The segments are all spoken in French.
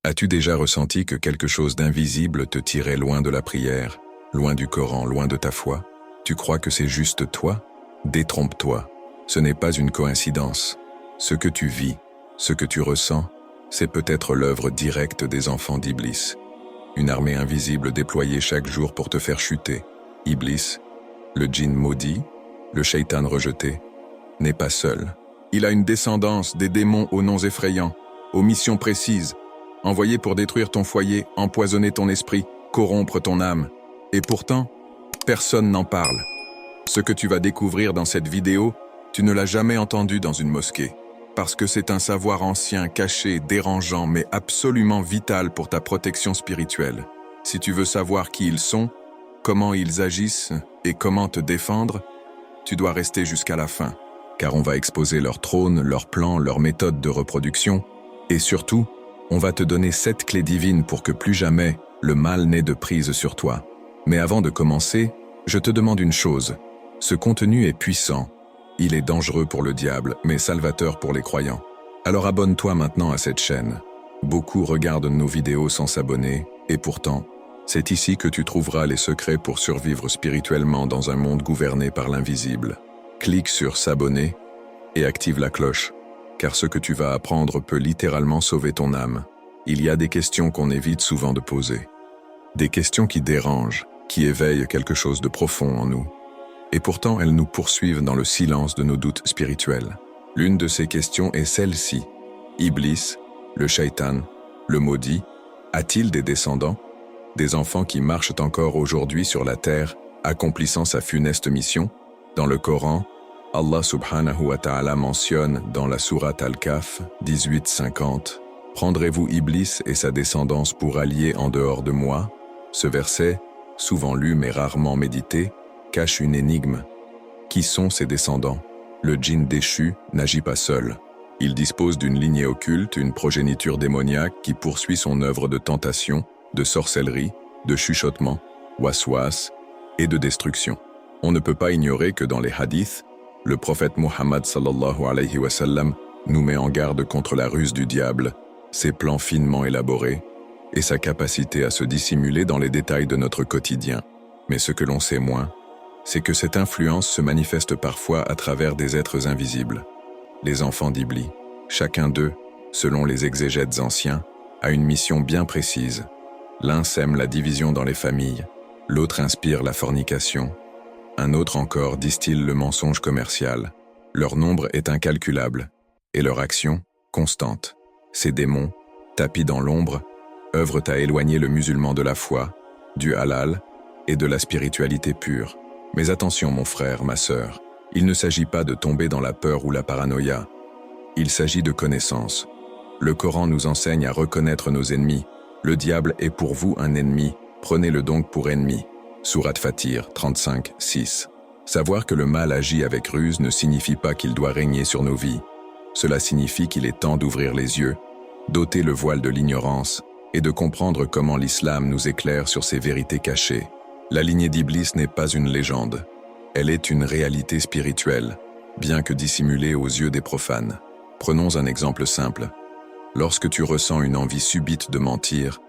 As-tu déjà ressenti que quelque chose d'invisible te tirait loin de la prière, loin du Coran, loin de ta foi? Tu crois que c'est juste toi? Détrompe-toi. Ce n'est pas une coïncidence. Ce que tu vis, ce que tu ressens, c'est peut-être l'œuvre directe des enfants d'Iblis. Une armée invisible déployée chaque jour pour te faire chuter. Iblis, le djinn maudit, le shaitan rejeté, n'est pas seul. Il a une descendance, des démons aux noms effrayants, aux missions précises, envoyés pour détruire ton foyer, empoisonner ton esprit, corrompre ton âme. Et pourtant, personne n'en parle. Ce que tu vas découvrir dans cette vidéo, tu ne l'as jamais entendu dans une mosquée. Parce que c'est un savoir ancien, caché, dérangeant, mais absolument vital pour ta protection spirituelle. Si tu veux savoir qui ils sont, comment ils agissent et comment te défendre, tu dois rester jusqu'à la fin. Car on va exposer leur trône, leurs plans, leurs méthodes de reproduction, et surtout, on va te donner 7 clés divines pour que plus jamais le mal n'ait de prise sur toi. Mais avant de commencer, je te demande une chose. Ce contenu est puissant. Il est dangereux pour le diable, mais salvateur pour les croyants. Alors abonne-toi maintenant à cette chaîne. Beaucoup regardent nos vidéos sans s'abonner, et pourtant, c'est ici que tu trouveras les secrets pour survivre spirituellement dans un monde gouverné par l'invisible. Clique sur s'abonner et active la cloche, car ce que tu vas apprendre peut littéralement sauver ton âme. Il y a des questions qu'on évite souvent de poser. Des questions qui dérangent, qui éveillent quelque chose de profond en nous. Et pourtant, elles nous poursuivent dans le silence de nos doutes spirituels. L'une de ces questions est celle-ci. Iblis, le shaitan, le maudit, a-t-il des descendants? Des enfants qui marchent encore aujourd'hui sur la terre, accomplissant sa funeste mission? Dans le Coran, Allah subhanahu wa ta'ala mentionne dans la sourate Al-Kahf 18-50 « Prendrez-vous Iblis et sa descendance pour alliés en dehors de moi ?» Ce verset, souvent lu mais rarement médité, cache une énigme. Qui sont ses descendants? Le djinn déchu n'agit pas seul. Il dispose d'une lignée occulte, une progéniture démoniaque qui poursuit son œuvre de tentation, de sorcellerie, de chuchotement, waswas et de destruction. On ne peut pas ignorer que dans les hadiths, le prophète Muhammad sallallahu alayhi wa sallam nous met en garde contre la ruse du diable, ses plans finement élaborés et sa capacité à se dissimuler dans les détails de notre quotidien. Mais ce que l'on sait moins, c'est que cette influence se manifeste parfois à travers des êtres invisibles. Les enfants d'Iblis, chacun d'eux, selon les exégètes anciens, a une mission bien précise. L'un sème la division dans les familles, l'autre inspire la fornication, un autre encore distille le mensonge commercial. Leur nombre est incalculable, et leur action, constante. Ces démons, tapis dans l'ombre, œuvrent à éloigner le musulman de la foi, du halal et de la spiritualité pure. Mais attention mon frère, ma sœur, il ne s'agit pas de tomber dans la peur ou la paranoïa. Il s'agit de connaissance. Le Coran nous enseigne à reconnaître nos ennemis. Le diable est pour vous un ennemi, prenez-le donc pour ennemi. Sourate Fatir 35-6. Savoir que le mal agit avec ruse ne signifie pas qu'il doit régner sur nos vies. Cela signifie qu'il est temps d'ouvrir les yeux, d'ôter le voile de l'ignorance et de comprendre comment l'islam nous éclaire sur ces vérités cachées. La lignée d'Iblis n'est pas une légende. Elle est une réalité spirituelle, bien que dissimulée aux yeux des profanes. Prenons un exemple simple. Lorsque tu ressens une envie subite de mentir,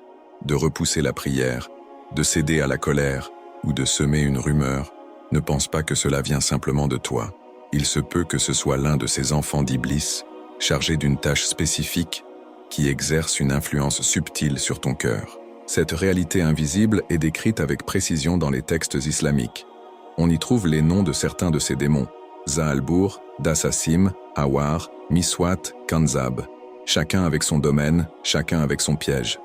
de repousser la prière, de céder à la colère ou de semer une rumeur, ne pense pas que cela vient simplement de toi. Il se peut que ce soit l'un de ces enfants d'Iblis, chargé d'une tâche spécifique, qui exerce une influence subtile sur ton cœur. Cette réalité invisible est décrite avec précision dans les textes islamiques. On y trouve les noms de certains de ces démons, Zaalbour, Dassassim, Awar, Miswat, Kanzab. Chacun avec son domaine, chacun avec son piège.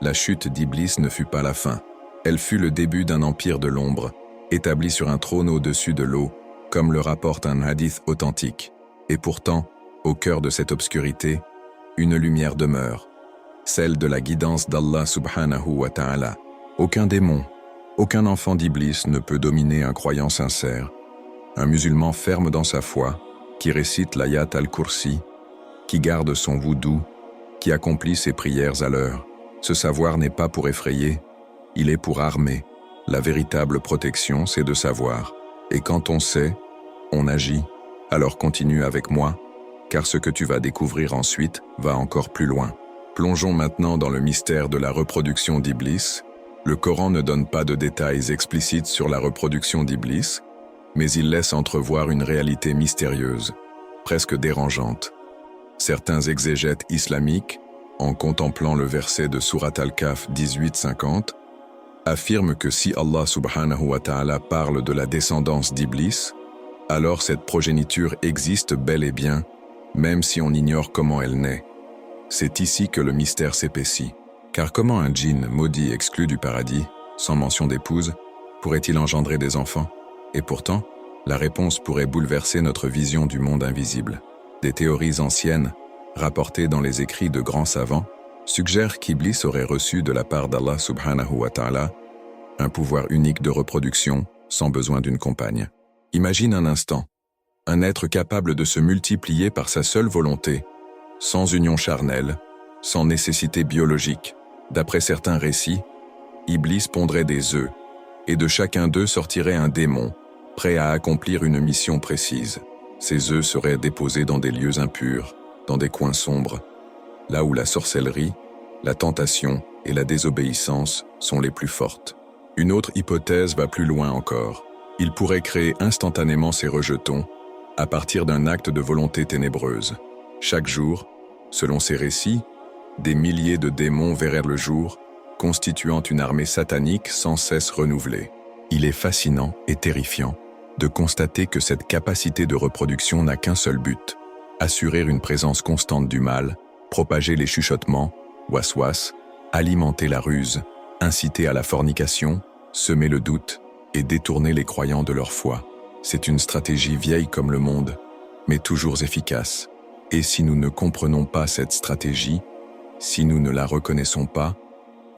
La chute d'Iblis ne fut pas la fin. Elle fut le début d'un empire de l'ombre, établi sur un trône au-dessus de l'eau, comme le rapporte un hadith authentique. Et pourtant, au cœur de cette obscurité, une lumière demeure, celle de la guidance d'Allah subhanahu wa ta'ala. Aucun démon, aucun enfant d'Iblis ne peut dominer un croyant sincère, un musulman ferme dans sa foi, qui récite l'ayat al-Kursi, qui garde son voudou, qui accomplit ses prières à l'heure. Ce savoir n'est pas pour effrayer, il est pour armer. La véritable protection, c'est de savoir. Et quand on sait, on agit. Alors continue avec moi, car ce que tu vas découvrir ensuite va encore plus loin. Plongeons maintenant dans le mystère de la reproduction d'Iblis. Le Coran ne donne pas de détails explicites sur la reproduction d'Iblis, mais il laisse entrevoir une réalité mystérieuse, presque dérangeante. Certains exégètes islamiques, en contemplant le verset de Surat Al-Kahf 18-50, affirment que si Allah subhanahu wa ta'ala parle de la descendance d'Iblis, alors cette progéniture existe bel et bien, même si on ignore comment elle naît. C'est ici que le mystère s'épaissit. Car comment un djinn maudit exclu du paradis, sans mention d'épouse, pourrait-il engendrer des enfants? Et pourtant, la réponse pourrait bouleverser notre vision du monde invisible. Des théories anciennes, rapportées dans les écrits de grands savants, suggèrent qu'Iblis aurait reçu de la part d'Allah subhanahu wa ta'ala un pouvoir unique de reproduction sans besoin d'une compagne. Imagine un instant, un être capable de se multiplier par sa seule volonté, sans union charnelle, sans nécessité biologique. D'après certains récits, Iblis pondrait des œufs, et de chacun d'eux sortirait un démon, prêt à accomplir une mission précise. Ces œufs seraient déposés dans des lieux impurs, dans des coins sombres, là où la sorcellerie, la tentation et la désobéissance sont les plus fortes. Une autre hypothèse va plus loin encore. Il pourrait créer instantanément ces rejetons à partir d'un acte de volonté ténébreuse. Chaque jour, selon ces récits, des milliers de démons verraient le jour, constituant une armée satanique sans cesse renouvelée. Il est fascinant et terrifiant de constater que cette capacité de reproduction n'a qu'un seul but, assurer une présence constante du mal, propager les chuchotements, waswas, alimenter la ruse, inciter à la fornication, semer le doute et détourner les croyants de leur foi. C'est une stratégie vieille comme le monde, mais toujours efficace. Et si nous ne comprenons pas cette stratégie, si nous ne la reconnaissons pas,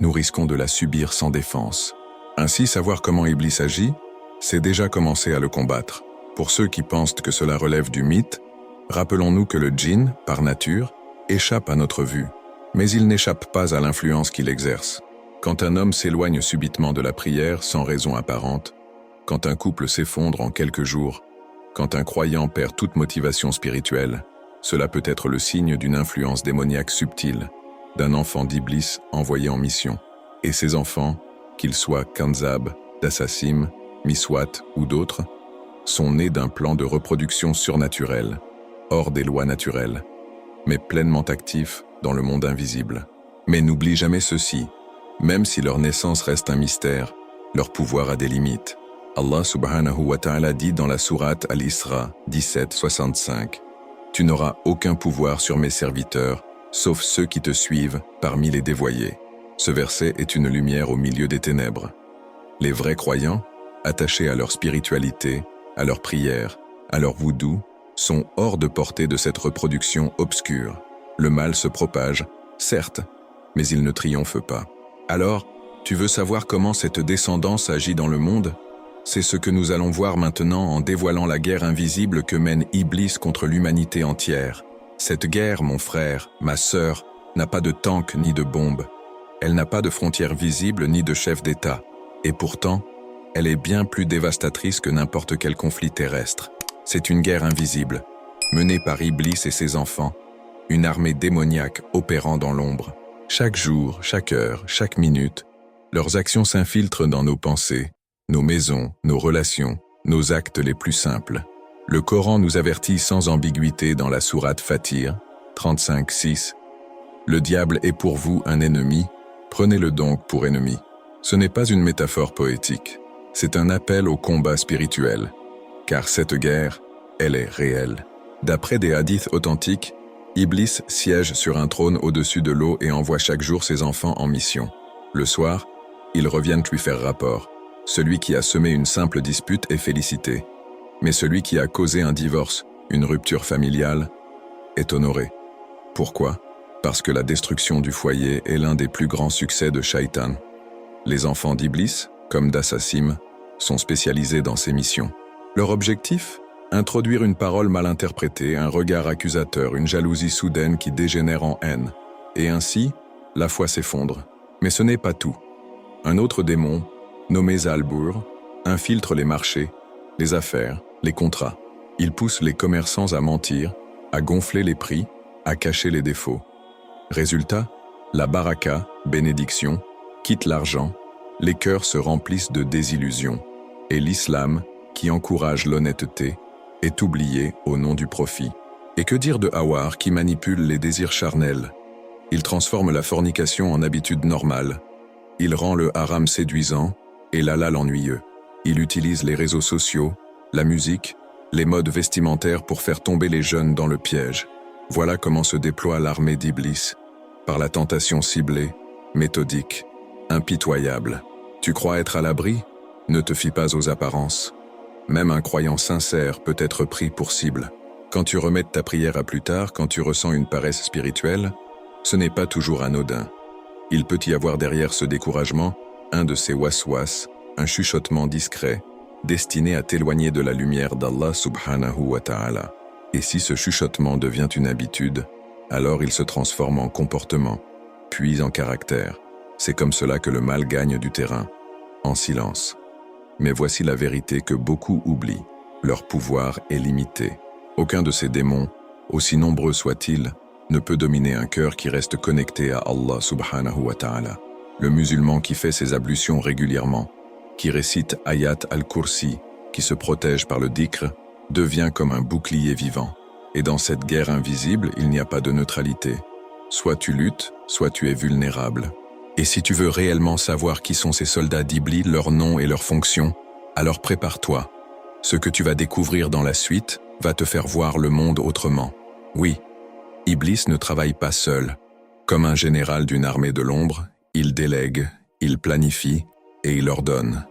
nous risquons de la subir sans défense. Ainsi, savoir comment Iblis agit, c'est déjà commencer à le combattre. Pour ceux qui pensent que cela relève du mythe, rappelons-nous que le djinn, par nature, échappe à notre vue. Mais il n'échappe pas à l'influence qu'il exerce. Quand un homme s'éloigne subitement de la prière sans raison apparente, quand un couple s'effondre en quelques jours, quand un croyant perd toute motivation spirituelle, cela peut être le signe d'une influence démoniaque subtile, d'un enfant d'Iblis envoyé en mission. Et ces enfants, qu'ils soient Kanzab, Dassassim, Miswat ou d'autres, sont nés d'un plan de reproduction surnaturelle, hors des lois naturelles, mais pleinement actifs dans le monde invisible. Mais n'oublie jamais ceci, même si leur naissance reste un mystère, leur pouvoir a des limites. Allah subhanahu wa ta'ala dit dans la sourate Al-Isra 17-65, « Tu n'auras aucun pouvoir sur mes serviteurs, sauf ceux qui te suivent parmi les dévoyés. » Ce verset est une lumière au milieu des ténèbres. Les vrais croyants, attachés à leur spiritualité, à leur prière, à leur voodoo, sont hors de portée de cette reproduction obscure. Le mal se propage, certes, mais il ne triomphe pas. Alors, tu veux savoir comment cette descendance agit dans le monde? C'est ce que nous allons voir maintenant en dévoilant la guerre invisible que mène Iblis contre l'humanité entière. Cette guerre, mon frère, ma sœur, n'a pas de tank ni de bombe. Elle n'a pas de frontières visibles ni de chef d'État. Et pourtant, elle est bien plus dévastatrice que n'importe quel conflit terrestre. C'est une guerre invisible, menée par Iblis et ses enfants, une armée démoniaque opérant dans l'ombre. Chaque jour, chaque heure, chaque minute, leurs actions s'infiltrent dans nos pensées, nos maisons, nos relations, nos actes les plus simples. Le Coran nous avertit sans ambiguïté dans la sourate Fatir 35-6. Le diable est pour vous un ennemi, prenez-le donc pour ennemi. Ce n'est pas une métaphore poétique, c'est un appel au combat spirituel, car cette guerre, elle est réelle. D'après des hadiths authentiques, Iblis siège sur un trône au-dessus de l'eau et envoie chaque jour ses enfants en mission. Le soir, ils reviennent lui faire rapport. Celui qui a semé une simple dispute est félicité, mais celui qui a causé un divorce, une rupture familiale, est honoré. Pourquoi? Parce que la destruction du foyer est l'un des plus grands succès de Shaitan. Les enfants d'Iblis, comme Dassassim, sont spécialisés dans ces missions. Leur objectif? Introduire une parole mal interprétée, un regard accusateur, une jalousie soudaine qui dégénère en haine. Et ainsi, la foi s'effondre. Mais ce n'est pas tout. Un autre démon, nommé Zalbour, infiltre les marchés, les affaires, les contrats. Il pousse les commerçants à mentir, à gonfler les prix, à cacher les défauts. Résultat, La baraka, bénédiction, quitte l'argent, les cœurs se remplissent de désillusions, et l'islam, qui encourage l'honnêteté, est oublié au nom du profit. Et que dire de Hawar qui manipule les désirs charnels? Il transforme la fornication en habitude normale. Il rend le haram séduisant et l'halal ennuyeux. Il utilise les réseaux sociaux, la musique, les modes vestimentaires pour faire tomber les jeunes dans le piège. Voilà comment se déploie l'armée d'Iblis, par la tentation ciblée, méthodique, impitoyable. Tu crois être à l'abri? Ne te fie pas aux apparences. Même un croyant sincère peut être pris pour cible. Quand tu remets ta prière à plus tard, quand tu ressens une paresse spirituelle, ce n'est pas toujours anodin. Il peut y avoir derrière ce découragement un de ces waswas, un chuchotement discret, destiné à t'éloigner de la lumière d'Allah subhanahu wa ta'ala. Et si ce chuchotement devient une habitude, alors il se transforme en comportement, puis en caractère. C'est comme cela que le mal gagne du terrain, en silence. Mais voici la vérité que beaucoup oublient. Leur pouvoir est limité. Aucun de ces démons, aussi nombreux soient-ils, ne peut dominer un cœur qui reste connecté à Allah subhanahu wa ta'ala. Le musulman qui fait ses ablutions régulièrement, qui récite Ayat al-Kursi, qui se protège par le dhikr, devient comme un bouclier vivant. Et dans cette guerre invisible, il n'y a pas de neutralité. Soit tu luttes, soit tu es vulnérable. Et si tu veux réellement savoir qui sont ces soldats d'Iblis, leur nom et leur fonction, alors prépare-toi. Ce que tu vas découvrir dans la suite va te faire voir le monde autrement. Oui, Iblis ne travaille pas seul. Comme un général d'une armée de l'ombre, il délègue, il planifie et il ordonne.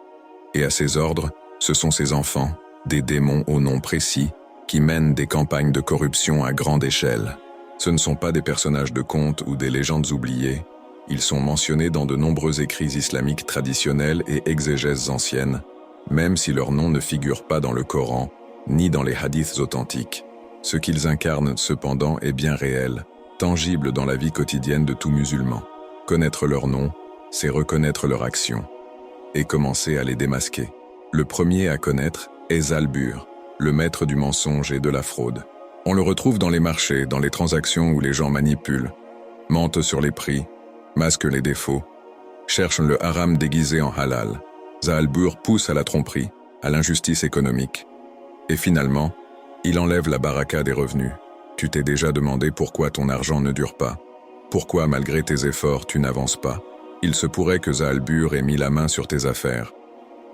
Et à ses ordres, ce sont ses enfants, des démons au nom précis, qui mènent des campagnes de corruption à grande échelle. Ce ne sont pas des personnages de contes ou des légendes oubliées. Ils sont mentionnés dans de nombreux écrits islamiques traditionnels et exégèses anciennes, même si leur nom ne figure pas dans le Coran, ni dans les hadiths authentiques. Ce qu'ils incarnent, cependant, est bien réel, tangible dans la vie quotidienne de tout musulman. Connaître leur nom, c'est reconnaître leur action, et commencer à les démasquer. Le premier à connaître est Zalbur, le maître du mensonge et de la fraude. On le retrouve dans les marchés, dans les transactions où les gens manipulent, mentent sur les prix, masquent les défauts, cherchent le haram déguisé en halal. Zalbur pousse à la tromperie, à l'injustice économique. Et finalement, il enlève la baraka des revenus. Tu t'es déjà demandé pourquoi ton argent ne dure pas. Pourquoi, malgré tes efforts, tu n'avances pas. Il se pourrait que Zalbur ait mis la main sur tes affaires.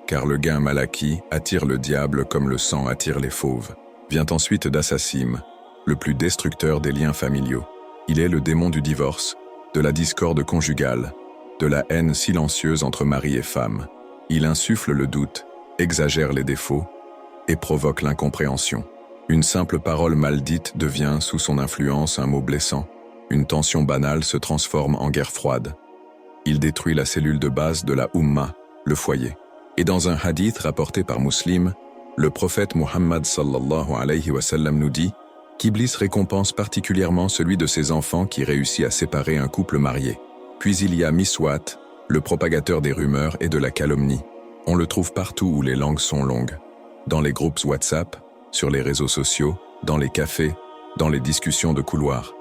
Car le gain mal acquis attire le diable comme le sang attire les fauves. Vient ensuite d'Assassim, le plus destructeur des liens familiaux. Il est le démon du divorce, de la discorde conjugale, de la haine silencieuse entre mari et femme. Il insuffle le doute, exagère les défauts et provoque l'incompréhension. Une simple parole mal dite devient, sous son influence, un mot blessant. Une tension banale se transforme en guerre froide. Il détruit la cellule de base de la Ummah, le foyer. Et dans un hadith rapporté par Muslim, le prophète Muhammad sallallahu alayhi wa sallam nous dit qu'Iblis récompense particulièrement celui de ses enfants qui réussit à séparer un couple marié. Puis il y a Miswat, le propagateur des rumeurs et de la calomnie. On le trouve partout où les langues sont longues. Dans les groupes WhatsApp, sur les réseaux sociaux, dans les cafés, dans les discussions de couloir.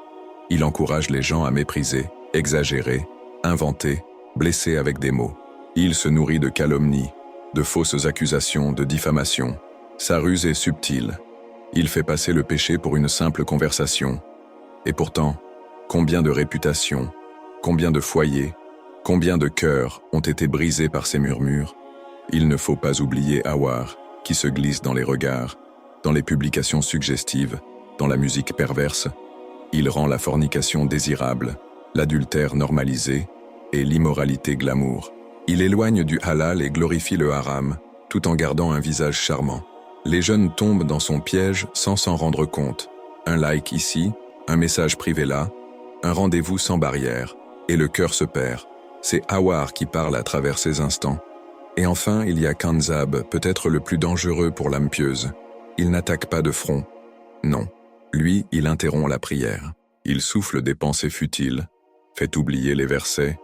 Il encourage les gens à mépriser, exagérer, inventer, blesser avec des mots. Il se nourrit de calomnies, de fausses accusations, de diffamations. Sa ruse est subtile. Il fait passer le péché pour une simple conversation. Et pourtant, combien de réputations, combien de foyers, combien de cœurs ont été brisés par ces murmures? Il ne faut pas oublier Hawar, qui se glisse dans les regards, dans les publications suggestives, dans la musique perverse. Il rend la fornication désirable, l'adultère normalisé et l'immoralité glamour. Il éloigne du halal et glorifie le haram, tout en gardant un visage charmant. Les jeunes tombent dans son piège sans s'en rendre compte. Un like ici, un message privé là, un rendez-vous sans barrière, et le cœur se perd. C'est Hawar qui parle à travers ces instants. Et enfin, il y a Kanzab, peut-être le plus dangereux pour l'âme pieuse. Il n'attaque pas de front. Non. Lui, il interrompt la prière. Il souffle des pensées futiles, fait oublier les versets,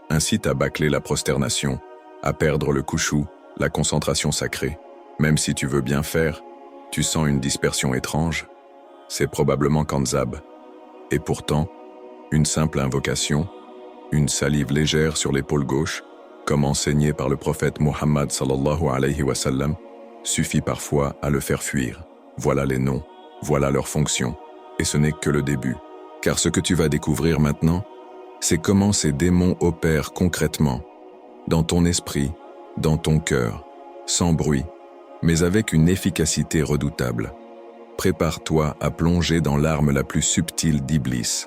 incite à bâcler la prosternation, à perdre le khushu, la concentration sacrée. Même si tu veux bien faire, tu sens une dispersion étrange. C'est probablement Kanzab. Et pourtant, une simple invocation, une salive légère sur l'épaule gauche, comme enseigné par le prophète Muhammad sallallahu alayhi wa sallam, suffit parfois à le faire fuir. Voilà les noms, voilà leur fonction, et ce n'est que le début. Car ce que tu vas découvrir maintenant, c'est comment ces démons opèrent concrètement, dans ton esprit, dans ton cœur, sans bruit, mais avec une efficacité redoutable. Prépare-toi à plonger dans l'arme la plus subtile d'Iblis,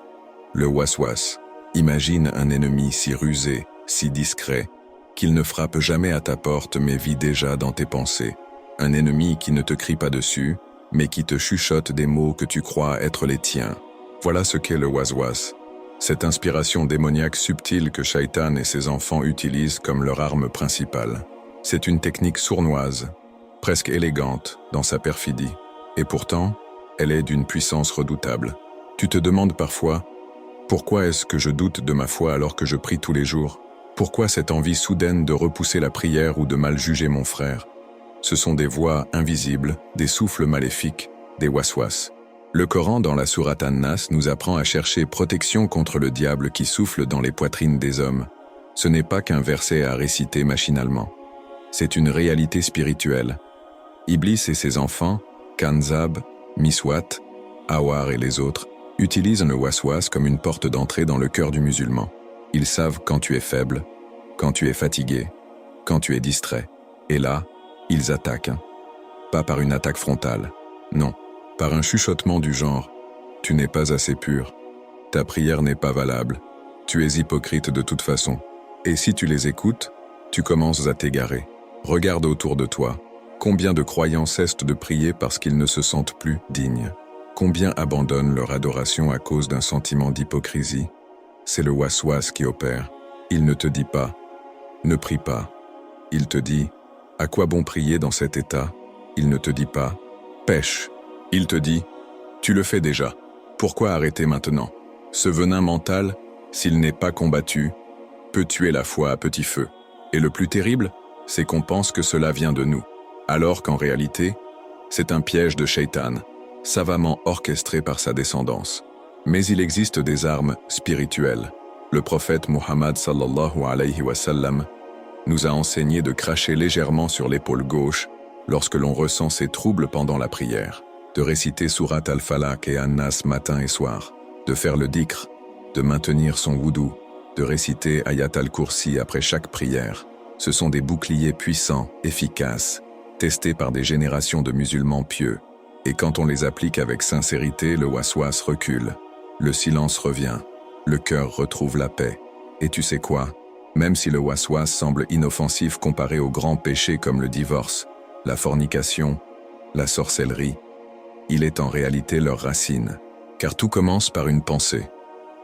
le waswas. Imagine un ennemi si rusé, si discret, qu'il ne frappe jamais à ta porte mais vit déjà dans tes pensées. Un ennemi qui ne te crie pas dessus, mais qui te chuchote des mots que tu crois être les tiens. Voilà ce qu'est le waswas. Cette inspiration démoniaque subtile que Shaitan et ses enfants utilisent comme leur arme principale. C'est une technique sournoise, presque élégante dans sa perfidie. Et pourtant, elle est d'une puissance redoutable. Tu te demandes parfois, pourquoi est-ce que je doute de ma foi alors que je prie tous les jours? Pourquoi cette envie soudaine de repousser la prière ou de mal juger mon frère? Ce sont des voix invisibles, des souffles maléfiques, des waswas. Le Coran dans la sourate An-Nas nous apprend à chercher protection contre le diable qui souffle dans les poitrines des hommes. Ce n'est pas qu'un verset à réciter machinalement. C'est une réalité spirituelle. Iblis et ses enfants, Kanzab, Miswat, Awar et les autres, utilisent le waswas comme une porte d'entrée dans le cœur du musulman. Ils savent quand tu es faible, quand tu es fatigué, quand tu es distrait. Et là, ils attaquent. Pas par une attaque frontale, non, par un chuchotement du genre « Tu n'es pas assez pur, ta prière n'est pas valable, tu es hypocrite de toute façon. » Et si tu les écoutes, tu commences à t'égarer. Regarde autour de toi. Combien de croyants cessent de prier parce qu'ils ne se sentent plus dignes? Combien abandonnent leur adoration à cause d'un sentiment d'hypocrisie? C'est le waswas qui opère. Il ne te dit pas « Ne prie pas ». Il te dit « À quoi bon prier dans cet état ?» Il ne te dit pas « Pêche ». Il te dit « Tu le fais déjà. Pourquoi arrêter maintenant ?» Ce venin mental, s'il n'est pas combattu, peut tuer la foi à petit feu. Et le plus terrible, c'est qu'on pense que cela vient de nous, alors qu'en réalité, c'est un piège de Shaitan, savamment orchestré par sa descendance. Mais il existe des armes spirituelles. Le prophète Muhammad sallallahu alayhi wa sallam nous a enseigné de cracher légèrement sur l'épaule gauche lorsque l'on ressent ces troubles pendant la prière, de réciter Surat al-Falaq et An-Nas matin et soir, de faire le dhikr, de maintenir son wudu, de réciter Ayat al-Kursi après chaque prière. Ce sont des boucliers puissants, efficaces, testés par des générations de musulmans pieux. Et quand on les applique avec sincérité, le waswas recule, le silence revient, le cœur retrouve la paix. Et tu sais quoi? Même si le waswas semble inoffensif comparé aux grands péchés comme le divorce, la fornication, la sorcellerie, il est en réalité leur racine. Car tout commence par une pensée,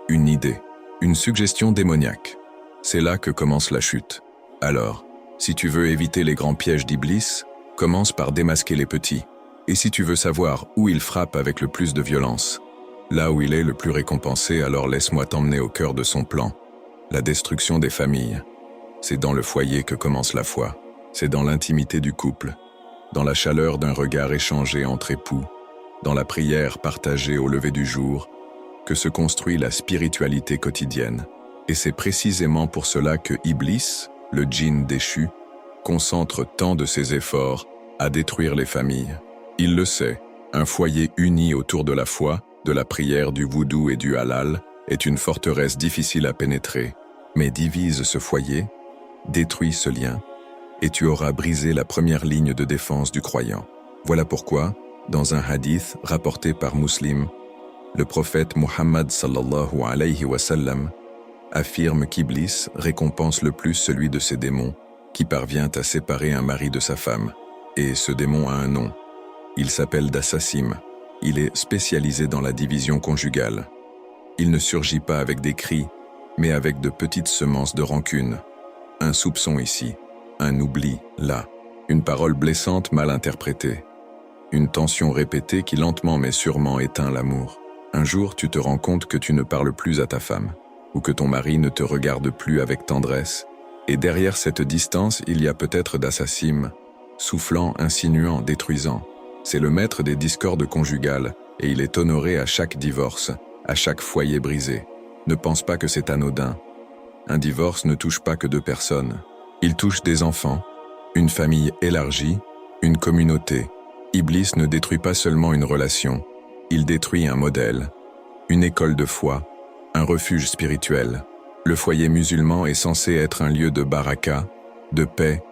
une idée, une suggestion démoniaque. C'est là que commence la chute. Alors, si tu veux éviter les grands pièges d'Iblis, commence par démasquer les petits. Et si tu veux savoir où il frappe avec le plus de violence, là où il est le plus récompensé, alors laisse-moi t'emmener au cœur de son plan. La destruction des familles. C'est dans le foyer que commence la foi. C'est dans l'intimité du couple, dans la chaleur d'un regard échangé entre époux, dans la prière partagée au lever du jour, que se construit la spiritualité quotidienne. Et c'est précisément pour cela que Iblis, le djinn déchu, concentre tant de ses efforts à détruire les familles. Il le sait, un foyer uni autour de la foi, de la prière, du voudou et du halal est une forteresse difficile à pénétrer. Mais divise ce foyer, détruis ce lien, et tu auras brisé la première ligne de défense du croyant. Voilà pourquoi, dans un hadith rapporté par Muslim, le prophète Muhammad sallallahu alayhi wa sallam affirme qu'Iblis récompense le plus celui de ses démons qui parvient à séparer un mari de sa femme. Et ce démon a un nom. Il s'appelle Dassassim. Il est spécialisé dans la division conjugale. Il ne surgit pas avec des cris, mais avec de petites semences de rancune. Un soupçon ici, un oubli là, une parole blessante mal interprétée, une tension répétée qui lentement mais sûrement éteint l'amour. Un jour, tu te rends compte que tu ne parles plus à ta femme, ou que ton mari ne te regarde plus avec tendresse, et derrière cette distance, il y a peut-être Dassassim, soufflant, insinuant, détruisant. C'est le maître des discordes conjugales, et il est honoré à chaque divorce, à chaque foyer brisé. Ne pense pas que c'est anodin. Un divorce ne touche pas que deux personnes. Il touche des enfants, une famille élargie, une communauté. Iblis ne détruit pas seulement une relation, il détruit un modèle, une école de foi, un refuge spirituel. Le foyer musulman est censé être un lieu de baraka, de paix,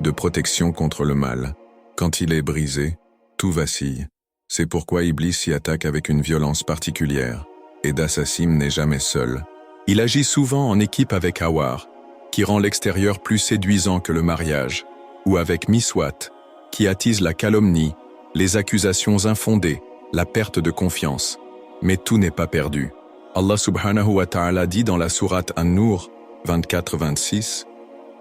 de protection contre le mal. Quand il est brisé, tout vacille. C'est pourquoi Iblis s'y attaque avec une violence particulière. Et Dassassim n'est jamais seul. Il agit souvent en équipe avec Hawar, qui rend l'extérieur plus séduisant que le mariage, ou avec Miswat, qui attise la calomnie, les accusations infondées, la perte de confiance. Mais tout n'est pas perdu. Allah subhanahu wa ta'ala dit dans la sourate An-Nur 24-26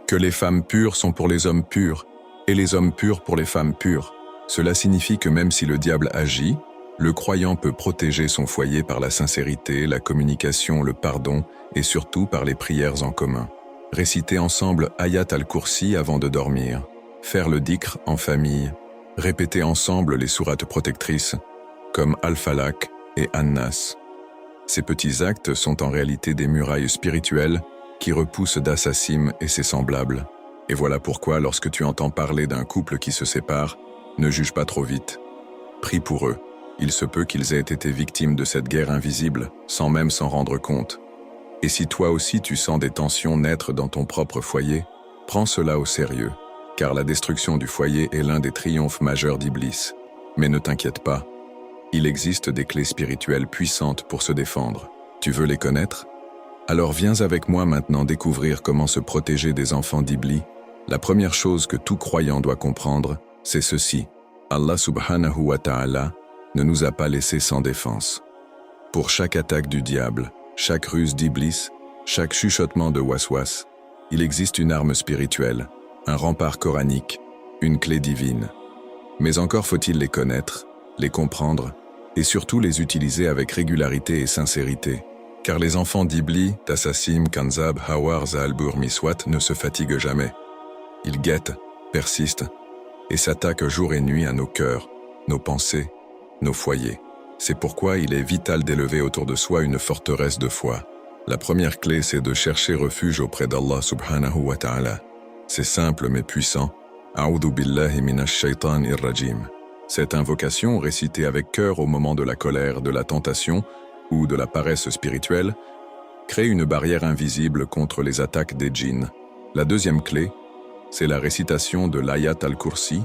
que les femmes pures sont pour les hommes purs et les hommes purs pour les femmes pures. Cela signifie que même si le diable agit, le croyant peut protéger son foyer par la sincérité, la communication, le pardon et surtout par les prières en commun. Réciter ensemble Ayat al-Kursi avant de dormir, faire le dhikr en famille, répéter ensemble les sourates protectrices comme Al-Falaq et An-Nas. Ces petits actes sont en réalité des murailles spirituelles qui repoussent Dassassim et ses semblables. Et voilà pourquoi, lorsque tu entends parler d'un couple qui se sépare, ne juge pas trop vite. Prie pour eux. Il se peut qu'ils aient été victimes de cette guerre invisible, sans même s'en rendre compte. Et si toi aussi tu sens des tensions naître dans ton propre foyer, prends cela au sérieux, car la destruction du foyer est l'un des triomphes majeurs d'Iblis. Mais ne t'inquiète pas, il existe des clés spirituelles puissantes pour se défendre. Tu veux les connaître? Alors viens avec moi maintenant découvrir comment se protéger des enfants d'Iblis. La première chose que tout croyant doit comprendre, c'est ceci. Allah subhanahu wa ta'ala ne nous a pas laissés sans défense. Pour chaque attaque du diable, chaque ruse d'Iblis, chaque chuchotement de waswas, il existe une arme spirituelle, un rempart coranique, une clé divine. Mais encore faut-il les connaître, les comprendre et surtout les utiliser avec régularité et sincérité. Car les enfants d'Iblis, Dassassim, Kanzab, Hawar, Zaalbur, Miswat ne se fatiguent jamais. Ils guettent, persistent et s'attaquent jour et nuit à nos cœurs, nos pensées, nos foyers. C'est pourquoi il est vital d'élever autour de soi une forteresse de foi. La première clé, c'est de chercher refuge auprès d'Allah subhanahu wa ta'ala. C'est simple mais puissant. A'udhu billahi minash shaitanir rajim. Cette invocation, récitée avec cœur au moment de la colère, de la tentation ou de la paresse spirituelle, crée une barrière invisible contre les attaques des djinns. La deuxième clé, c'est la récitation de l'Ayat al-Kursi,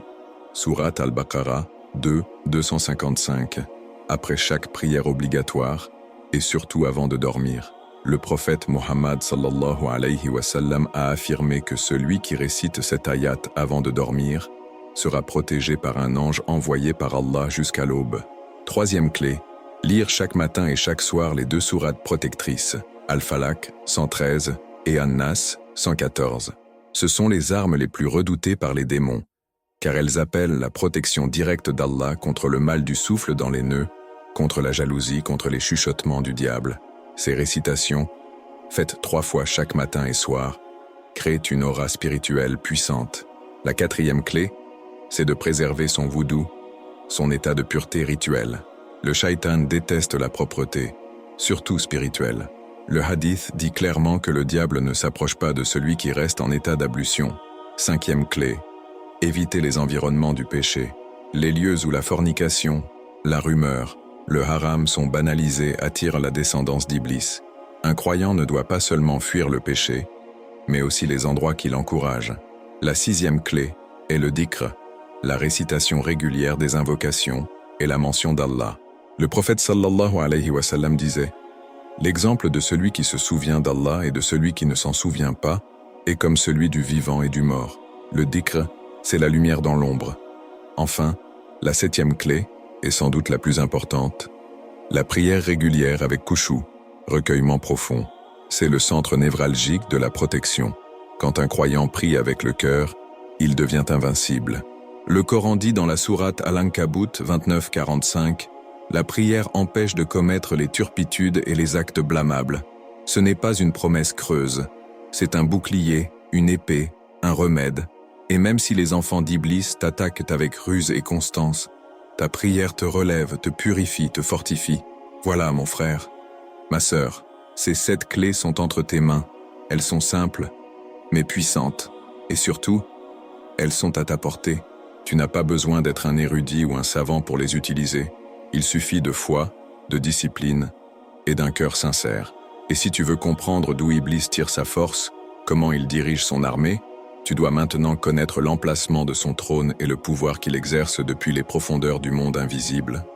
Surat al-Baqarah 2, 255, après chaque prière obligatoire et surtout avant de dormir. Le prophète Muhammad sallallahu alayhi wa sallam a affirmé que celui qui récite cette ayat avant de dormir sera protégé par un ange envoyé par Allah jusqu'à l'aube. Troisième clé, lire chaque matin et chaque soir les deux sourates protectrices, Al-Falaq 113 et An-Nas 114. Ce sont les armes les plus redoutées par les démons, car elles appellent la protection directe d'Allah contre le mal du souffle dans les nœuds, contre la jalousie, contre les chuchotements du diable. Ces récitations, faites 3 fois chaque matin et soir, créent une aura spirituelle puissante. La quatrième clé, c'est de préserver son voudou, son état de pureté rituelle. Le shaitan déteste la propreté, surtout spirituelle. Le hadith dit clairement que le diable ne s'approche pas de celui qui reste en état d'ablution. Cinquième clé, éviter les environnements du péché. Les lieux où la fornication, la rumeur, le haram sont banalisés attirent la descendance d'Iblis. Un croyant ne doit pas seulement fuir le péché, mais aussi les endroits qui l'encouragent. La sixième clé est le dhikr, la récitation régulière des invocations et la mention d'Allah. Le prophète sallallahu alayhi wa sallam disait « L'exemple de celui qui se souvient d'Allah et de celui qui ne s'en souvient pas est comme celui du vivant et du mort. Le dhikr, c'est la lumière dans l'ombre. » Enfin, la septième clé, et sans doute la plus importante, la prière régulière avec khushu, recueillement profond. C'est le centre névralgique de la protection. Quand un croyant prie avec le cœur, il devient invincible. Le Coran dit dans la sourate Al-Ankabut 29-45, la prière empêche de commettre les turpitudes et les actes blâmables. Ce n'est pas une promesse creuse, c'est un bouclier, une épée, un remède. Et même si les enfants d'Iblis t'attaquent avec ruse et constance, ta prière te relève, te purifie, te fortifie. Voilà, mon frère, ma sœur, ces 7 clés sont entre tes mains. Elles sont simples, mais puissantes. Et surtout, elles sont à ta portée. Tu n'as pas besoin d'être un érudit ou un savant pour les utiliser. Il suffit de foi, de discipline et d'un cœur sincère. Et si tu veux comprendre d'où Iblis tire sa force, comment il dirige son armée, tu dois maintenant connaître l'emplacement de son trône et le pouvoir qu'il exerce depuis les profondeurs du monde invisible.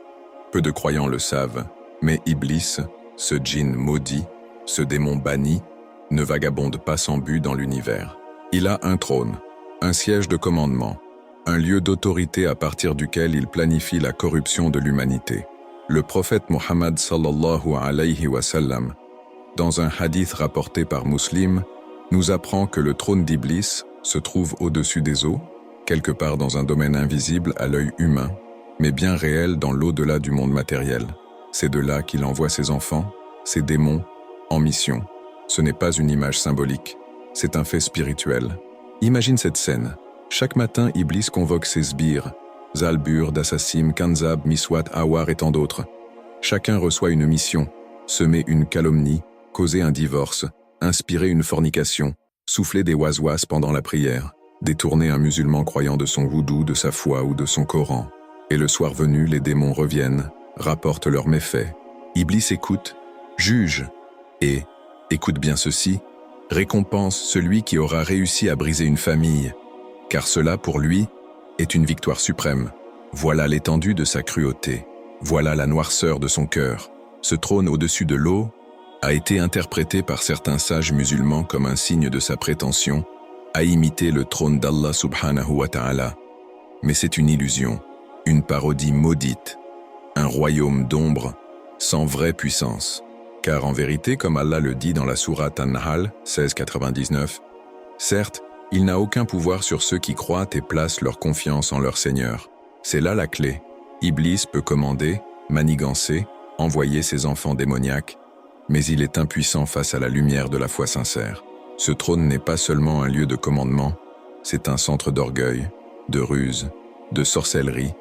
Peu de croyants le savent, mais Iblis, ce djinn maudit, ce démon banni, ne vagabonde pas sans but dans l'univers. Il a un trône, un siège de commandement, un lieu d'autorité à partir duquel il planifie la corruption de l'humanité. Le prophète Mohammed sallallahu alayhi wa sallam, dans un hadith rapporté par Muslim, nous apprend que le trône d'Iblis se trouve au-dessus des eaux, quelque part dans un domaine invisible à l'œil humain, mais bien réel dans l'au-delà du monde matériel. C'est de là qu'il envoie ses enfants, ses démons, en mission. Ce n'est pas une image symbolique, c'est un fait spirituel. Imagine cette scène. Chaque matin, Iblis convoque ses sbires, Zalbur, Dassassim, Kanzab, Miswat, Awar et tant d'autres. Chacun reçoit une mission, semer une calomnie, causer un divorce, inspirer une fornication, souffler des waswas pendant la prière, détourner un musulman croyant de son voudou, de sa foi ou de son Coran. Et le soir venu, les démons reviennent, rapportent leurs méfaits. Iblis écoute, juge, et, écoute bien ceci, récompense celui qui aura réussi à briser une famille, car cela, pour lui, est une victoire suprême. Voilà l'étendue de sa cruauté, voilà la noirceur de son cœur. Ce trône au-dessus de l'eau a été interprété par certains sages musulmans comme un signe de sa prétention à imiter le trône d'Allah subhanahu wa ta'ala. Mais c'est une illusion, une parodie maudite, un royaume d'ombre sans vraie puissance. Car en vérité, comme Allah le dit dans la sourate An-Nahl 16:99, certes, il n'a aucun pouvoir sur ceux qui croient et placent leur confiance en leur Seigneur. C'est là la clé. Iblis peut commander, manigancer, envoyer ses enfants démoniaques, mais il est impuissant face à la lumière de la foi sincère. Ce trône n'est pas seulement un lieu de commandement, c'est un centre d'orgueil, de ruse, de sorcellerie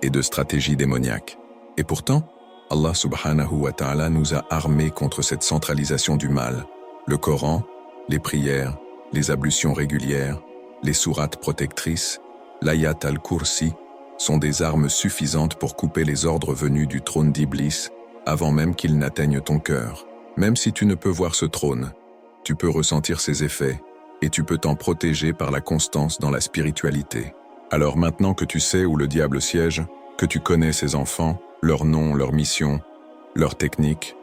et de stratégie démoniaque. Et pourtant, Allah subhanahu wa ta'ala nous a armés contre cette centralisation du mal. Le Coran, les prières, les ablutions régulières, les sourates protectrices, l'ayat al-Kursi, sont des armes suffisantes pour couper les ordres venus du trône d'Iblis avant même qu'ils n'atteignent ton cœur. Même si tu ne peux voir ce trône, tu peux ressentir ses effets et tu peux t'en protéger par la constance dans la spiritualité. Alors maintenant que tu sais où le diable siège, que tu connais ses enfants, leurs noms, leurs missions, leurs techniques,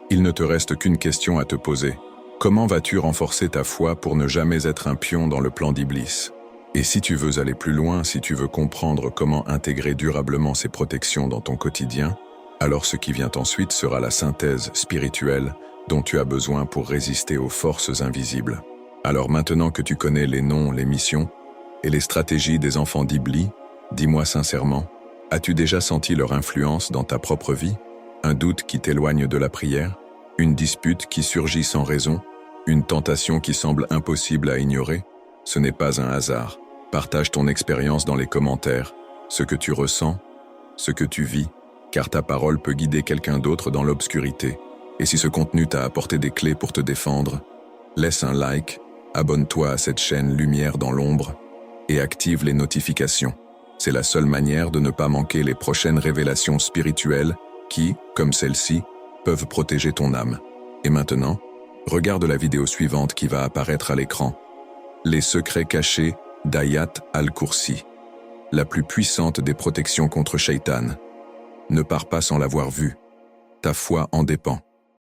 il ne te reste qu'une question à te poser. Comment vas-tu renforcer ta foi pour ne jamais être un pion dans le plan d'Iblis? Et si tu veux aller plus loin, si tu veux comprendre comment intégrer durablement ces protections dans ton quotidien, alors ce qui vient ensuite sera la synthèse spirituelle dont tu as besoin pour résister aux forces invisibles. Alors maintenant que tu connais les noms, les missions et les stratégies des enfants d'Iblis, dis-moi sincèrement, as-tu déjà senti leur influence dans ta propre vie? Un doute qui t'éloigne de la prière? Une dispute qui surgit sans raison? Une tentation qui semble impossible à ignorer? Ce n'est pas un hasard. Partage ton expérience dans les commentaires, ce que tu ressens, ce que tu vis, car ta parole peut guider quelqu'un d'autre dans l'obscurité. Et si ce contenu t'a apporté des clés pour te défendre, laisse un like, abonne-toi à cette chaîne Lumière dans l'ombre et active les notifications. C'est la seule manière de ne pas manquer les prochaines révélations spirituelles qui, comme celle-ci, peuvent protéger ton âme. Et maintenant, regarde la vidéo suivante qui va apparaître à l'écran. Les secrets cachés d'Ayat al-Kursi, la plus puissante des protections contre Shaitan. Ne pars pas sans l'avoir vue. Ta foi en dépend.